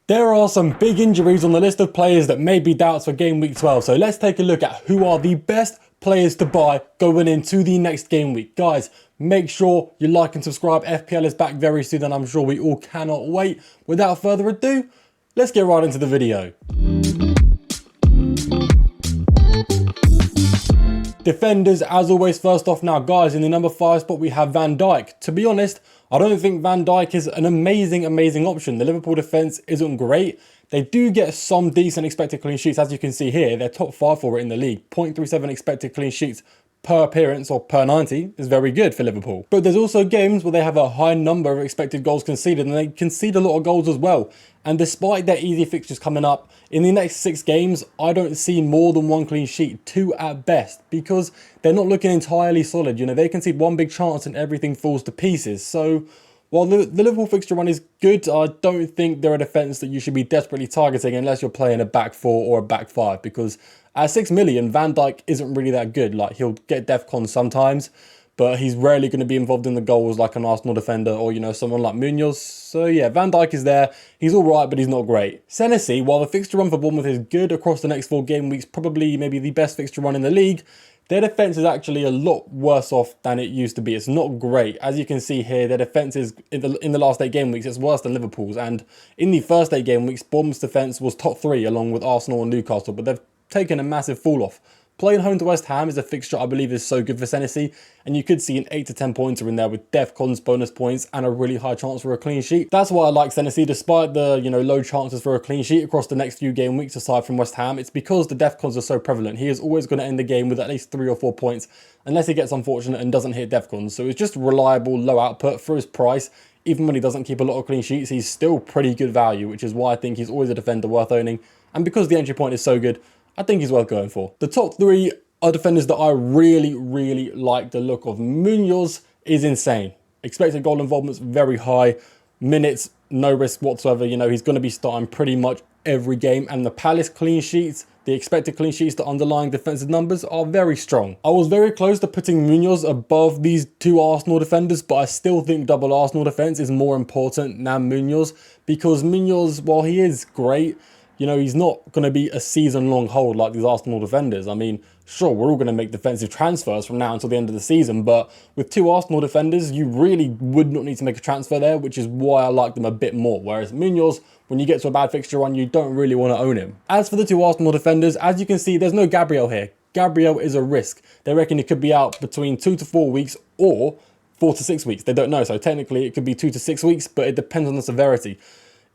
There are some big injuries on the list of players that may be doubts for game week 12. So let's take a look at who are the best players to buy going into the next game week. Guys, make sure you like and subscribe. FPL is back very soon and I'm sure we all cannot wait. Without further ado, let's get right into the video. Defenders, as always, first off now, guys, in the number 5 spot, we have Van Dijk. To be honest, I don't think Van Dijk is an amazing option. The Liverpool defence isn't great. They do get some decent expected clean sheets, as you can see here. They're top 5 for it in the league. 0.37 expected clean sheets per appearance or per 90 is very good for Liverpool. But there's also games where they have a high number of expected goals conceded and they concede a lot of goals as well. And despite their easy fixtures coming up, in the next 6 games, I don't see more than 1 clean sheet, 2 at best, because they're not looking entirely solid. You know, they concede 1 big chance and everything falls to pieces. So while the Liverpool fixture run is good, I don't think they're a defence that you should be desperately targeting unless you're playing a back 4 or a back 5, because at 6 million, Van Dijk isn't really that good. Like, he'll get DEFCON sometimes, but he's rarely going to be involved in the goals like an Arsenal defender or, you know, someone like Munoz. So yeah, Van Dijk is there. He's all right, but he's not great. Senesi, while the fixture run for Bournemouth is good across the next 4 game weeks, probably maybe the best fixture run in the league, their defence is actually a lot worse off than it used to be. It's not great. As you can see here, their defence is, in the last 8 game weeks, it's worse than Liverpool's. And in the first 8 game weeks, Bournemouth's defence was top 3 along with Arsenal and Newcastle, but they've taken a massive fall off. Playing home to West Ham is a fixture I believe is so good for Senesi, and you could see an 8 to 10 pointer in there with DEFCONs, bonus points, and a really high chance for a clean sheet. That's why I like Senesi, despite the, you know, low chances for a clean sheet across the next few game weeks aside from West Ham. It's because the DEFCONs are so prevalent. He is always going to end the game with at least 3 or 4 points, unless he gets unfortunate and doesn't hit DEFCONs. So it's just reliable, low output for his price. Even when he doesn't keep a lot of clean sheets, he's still pretty good value, which is why I think he's always a defender worth owning. And because the entry point is so good, I think he's worth going for. The top 3 are defenders that I really like the look of. Munoz is insane. Expected goal involvement's very high. Minutes, no risk whatsoever. You know, he's going to be starting pretty much every game. And the Palace clean sheets, the expected clean sheets, the underlying defensive numbers are very strong. I was very close to putting Munoz above these 2 Arsenal defenders, but I still think double Arsenal defense is more important than Munoz, because Munoz, while he is great, you know, he's not going to be a season-long hold like these Arsenal defenders. I mean, sure, we're all going to make defensive transfers from now until the end of the season, but with 2 Arsenal defenders, you really would not need to make a transfer there, which is why I like them a bit more. Whereas Munoz, when you get to a bad fixture run, you don't really want to own him. As for the 2 Arsenal defenders, as you can see, there's no Gabriel here. Gabriel is a risk. They reckon he could be out between 2 to 4 weeks or 4 to 6 weeks. They don't know, so technically it could be 2 to 6 weeks, but it depends on the severity.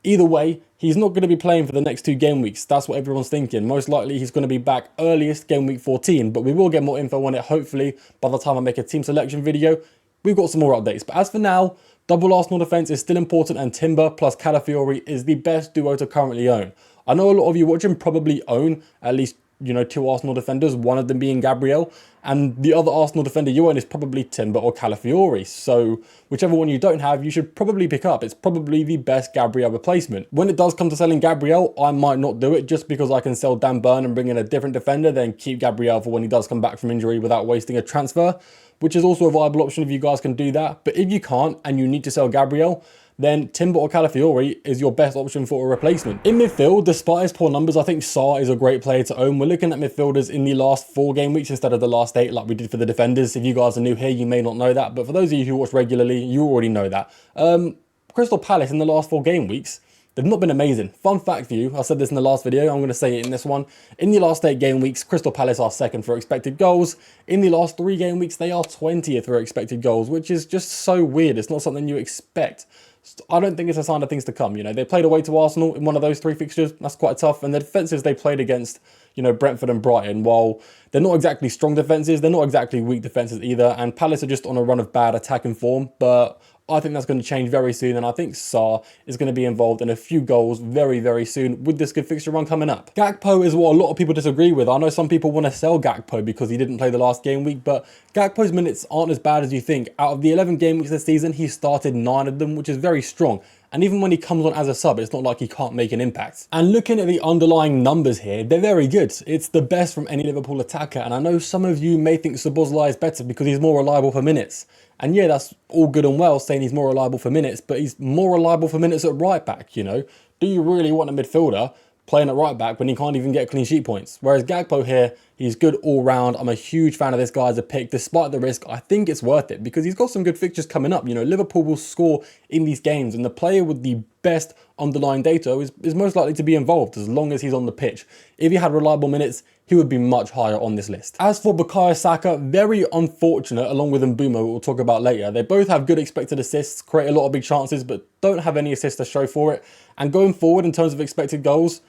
Either way, he's not going to be playing for the next 2 game weeks. That's what everyone's thinking. Most likely he's going to be back earliest game week 14, but we will get more info on it hopefully by the time I make a team selection video. We've got some more updates, but as for now, double Arsenal defence is still important, and Timber plus Calafiori is the best duo to currently own. I know a lot of you watching probably own at least, you know, 2 Arsenal defenders, one of them being Gabriel, and the other Arsenal defender you own is probably Timber or Calafiori. So whichever one you don't have, you should probably pick up. It's probably the best Gabriel replacement. When it does come to selling Gabriel, I might not do it just because I can sell Dan Burn and bring in a different defender, then keep Gabriel for when he does come back from injury without wasting a transfer, which is also a viable option if you guys can do that. But if you can't and you need to sell Gabriel, then Timber or Calafiori is your best option for a replacement. In midfield, despite his poor numbers, I think Sarr is a great player to own. We're looking at midfielders in the last 4 game weeks instead of the last 8 like we did for the defenders. If you guys are new here, you may not know that, but for those of you who watch regularly, you already know that. Crystal Palace in the last 4 game weeks, they've not been amazing. Fun fact for you, I said this in the last video, I'm going to say it in this one. In the last 8 game weeks, Crystal Palace are 2nd for expected goals. In the last 3 game weeks, they are 20th for expected goals, which is just so weird. It's not something you expect. I don't think it's a sign of things to come. You know, they played away to Arsenal in one of those 3 fixtures. That's quite tough. And the defences they played against, you know, Brentford and Brighton, while they're not exactly strong defences, they're not exactly weak defences either. And Palace are just on a run of bad attacking form. But I think that's going to change very soon, and I think Sarr is going to be involved in a few goals very soon with this good fixture run coming up. Gakpo is what a lot of people disagree with. I know some people want to sell Gakpo because he didn't play the last game week, but Gakpo's minutes aren't as bad as you think. Out of the 11 game weeks this season, he started 9 of them, which is very strong. And even when he comes on as a sub, it's not like he can't make an impact. And looking at the underlying numbers here, they're very good. It's the best from any Liverpool attacker. And I know some of you may think Szoboszlai is better because he's more reliable for minutes. And yeah, that's all good and well saying he's more reliable for minutes, but he's more reliable for minutes at right back, you know. do you really want a midfielder playing at right back when he can't even get clean sheet points? Whereas Gakpo here, he's good all round. I'm a huge fan of this guy as a pick. Despite the risk, I think it's worth it because he's got some good fixtures coming up. You know, Liverpool will score in these games and the player with the best underlying data is most likely to be involved as long as he's on the pitch. If he had reliable minutes, he would be much higher on this list. As for Bukayo Saka, very unfortunate, along with Mbeumo, we'll talk about later. They both have good expected assists, create a lot of big chances, but don't have any assists to show for it. And going forward in terms of expected goals,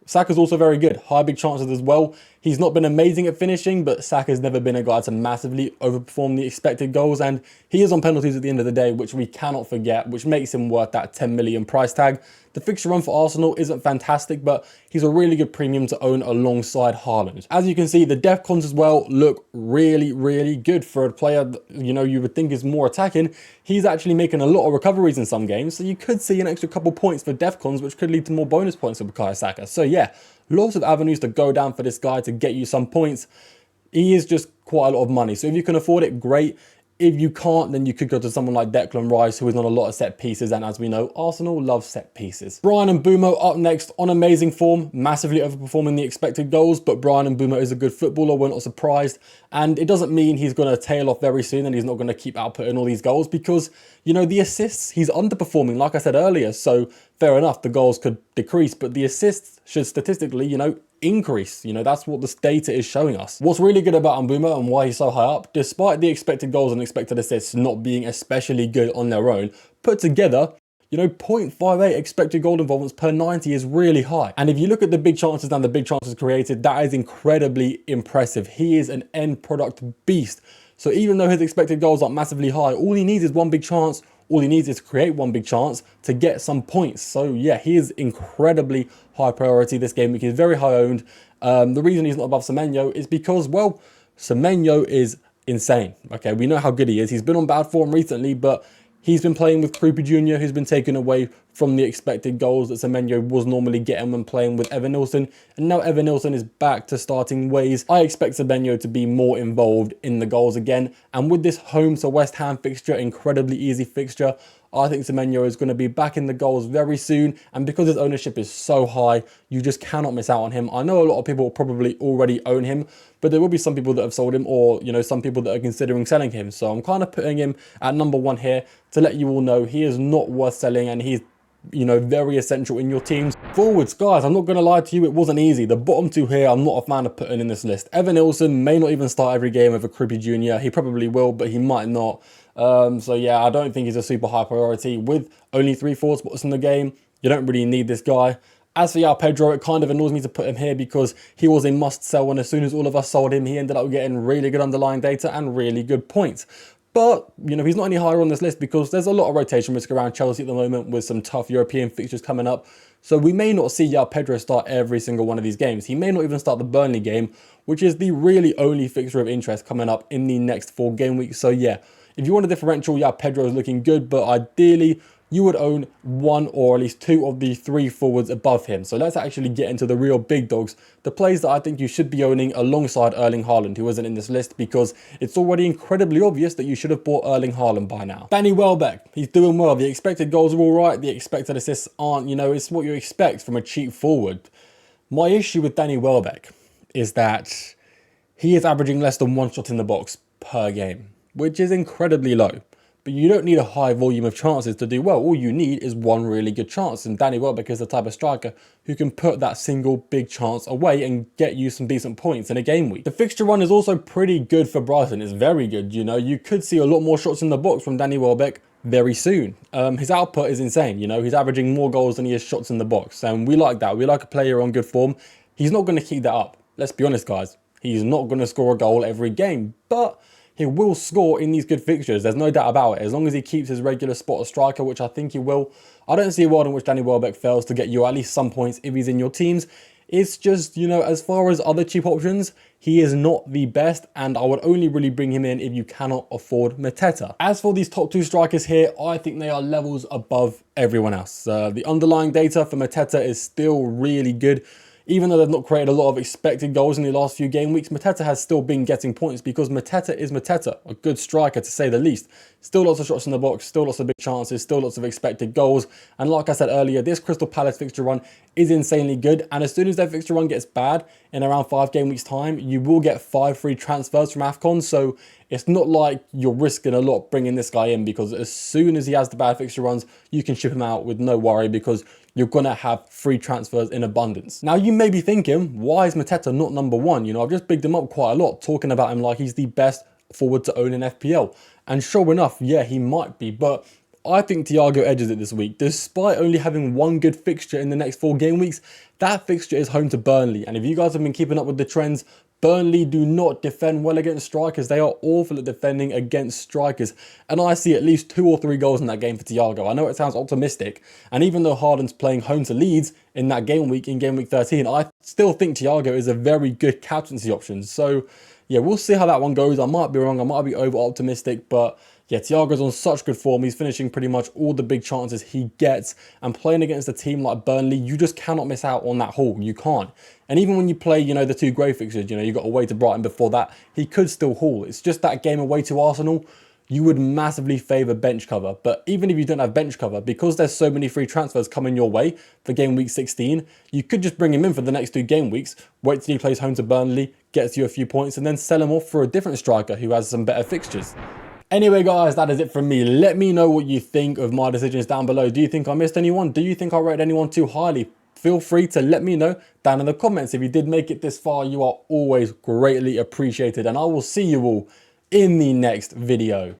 Saka's also very good, high big chances as well. He's not been amazing at finishing, but Saka's never been a guy to massively overperform the expected goals, and he is on penalties at the end of the day, which we cannot forget, which makes him worth that 10 million price tag. The fixture run for Arsenal isn't fantastic, but he's a really good premium to own alongside Haaland. As you can see, the def cons as well look really, really good for a player that, you know, you would think is more attacking. He's actually making a lot of recoveries in some games, so you could see an extra couple points for def cons, which could lead to more bonus points for Bukayo Saka. So yeah, lots of avenues to go down for this guy to get you some points. He is just quite a lot of money, so if you can afford it, great. If you can't, then you could go to someone like Declan Rice, who is on a lot of set pieces, and as we know, Arsenal love set pieces. Bryan Mbeumo up next on amazing form, massively overperforming the expected goals, but Bryan Mbeumo is a good footballer, we're not surprised, and it doesn't mean he's going to tail off very soon and he's not going to keep outputting all these goals because, you know, the assists, he's underperforming, like I said earlier, so fair enough, the goals could decrease, but the assists should statistically, you know, increase. You know, that's what this data is showing us. What's really good about Mbeumo and why he's so high up, despite the expected goals and expected assists not being especially good on their own, put together, you know, 0.58 expected goal involvements per 90 is really high. And if you look at the big chances and the big chances created, that is incredibly impressive. He is an end product beast. So even though his expected goals aren't massively high, all he needs is one big chance. All he needs is to create one big chance to get some points. So yeah, he is incredibly high priority this game week. He's very high owned. The reason he's not above Semenyo is because, well, Semenyo is insane. Okay, we know how good he is. He's been on bad form recently, but he's been playing with Krupa Jr., who's been taken away from the expected goals that Semenyo was normally getting when playing with Evanilson. And now Evanilson is back to starting ways. I expect Semenyo to be more involved in the goals again. And with this home to West Ham fixture, incredibly easy fixture, I think Semenyo is going to be back in the goals very soon. And because his ownership is so high, you just cannot miss out on him. I know a lot of people will probably already own him, but there will be some people that have sold him, or, you know, some people that are considering selling him. So I'm kind of putting him at number 1 here to let you all know he is not worth selling, and he's, you know, very essential in your teams. Forwards, guys, I'm not going to lie to you, it wasn't easy. The bottom 2 here, I'm not a fan of putting in this list. Evanilson may not even start every game over Krupa Jr. He probably will, but he might not. So yeah, I don't think he's a super high priority. With only 3 forward spots in the game, you don't really need this guy. As for Pedro, it kind of annoys me to put him here because he was a must sell, and as soon as all of us sold him, he ended up getting really good underlying data and really good points. But, you know, he's not any higher on this list because there's a lot of rotation risk around Chelsea at the moment with some tough European fixtures coming up. So we may not see Pedro start every single one of these games. He may not even start the Burnley game, which is the really only fixture of interest coming up in the next 4 game weeks. So yeah, if you want a differential, Pedro is looking good, but ideally you would own 1 or at least 2 of the 3 forwards above him. So let's actually get into the real big dogs, the players that I think you should be owning alongside Erling Haaland, who isn't in this list, because it's already incredibly obvious that you should have bought Erling Haaland by now. Danny Welbeck, he's doing well. The expected goals are all right. The expected assists aren't, you know, it's what you expect from a cheap forward. My issue with Danny Welbeck is that he is averaging less than 1 shot in the box per game, which is incredibly low. But you don't need a high volume of chances to do well. All you need is 1 really good chance. And Danny Welbeck is the type of striker who can put that single big chance away and get you some decent points in a game week. The fixture run is also pretty good for Brighton. It's very good. You know, you could see a lot more shots in the box from Danny Welbeck very soon. His output is insane. You know, he's averaging more goals than he has shots in the box. And we like that. We like a player on good form. He's not going to keep that up. Let's be honest, guys. He's not going to score a goal every game. But he will score in these good fixtures. There's no doubt about it. As long as he keeps his regular spot as striker, which I think he will, I don't see a world in which Danny Welbeck fails to get you at least some points if he's in your teams. It's just, you know, as far as other cheap options, he is not the best, and I would only really bring him in if you cannot afford Mateta. As for these top 2 strikers here, I think they are levels above everyone else. The underlying data for Mateta is still really good. even though they've not created a lot of expected goals in the last few game weeks, Mateta has still been getting points because Mateta is Mateta, a good striker to say the least. Still lots of shots in the box, still lots of big chances, still lots of expected goals. And like I said earlier, this Crystal Palace fixture run is insanely good. And as soon as their fixture run gets bad in around 5 game weeks time, you will get 5 free transfers from AFCON. So it's not like you're risking a lot bringing this guy in, because as soon as he has the bad fixture runs, you can ship him out with no worry, because you're going to have free transfers in abundance. Now, you may be thinking, why is Mateta not number 1? You know, I've just bigged him up quite a lot, talking about him like he's the best forward to own in FPL. And sure enough, yeah, he might be, but I think Thiago edges it this week. Despite only having 1 good fixture in the next 4 game weeks, that fixture is home to Burnley. And if you guys have been keeping up with the trends, Burnley do not defend well against strikers. They are awful at defending against strikers. And I see at least 2 or 3 goals in that game for Thiago. I know it sounds optimistic. And even though Harden's playing home to Leeds in that game week, in game week 13, I still think Thiago is a very good captaincy option. So yeah, we'll see how that one goes. I might be wrong. I might be over optimistic, but yeah, Thiago's on such good form. He's finishing pretty much all the big chances he gets. And playing against a team like Burnley, you just cannot miss out on that haul. You can't. And even when you play, you know, the 2 grey fixtures, you know, you got away to Brighton before that, he could still haul. It's just that game away to Arsenal, you would massively favour bench cover. But even if you don't have bench cover, because there's so many free transfers coming your way for game week 16, you could just bring him in for the next 2 game weeks, wait till he plays home to Burnley, gets you a few points, and then sell him off for a different striker who has some better fixtures. Anyway, guys, that is it from me. Let me know what you think of my decisions down below. Do you think I missed anyone? Do you think I rated anyone too highly? Feel free to let me know down in the comments. If you did make it this far, you are always greatly appreciated. And I will see you all in the next video.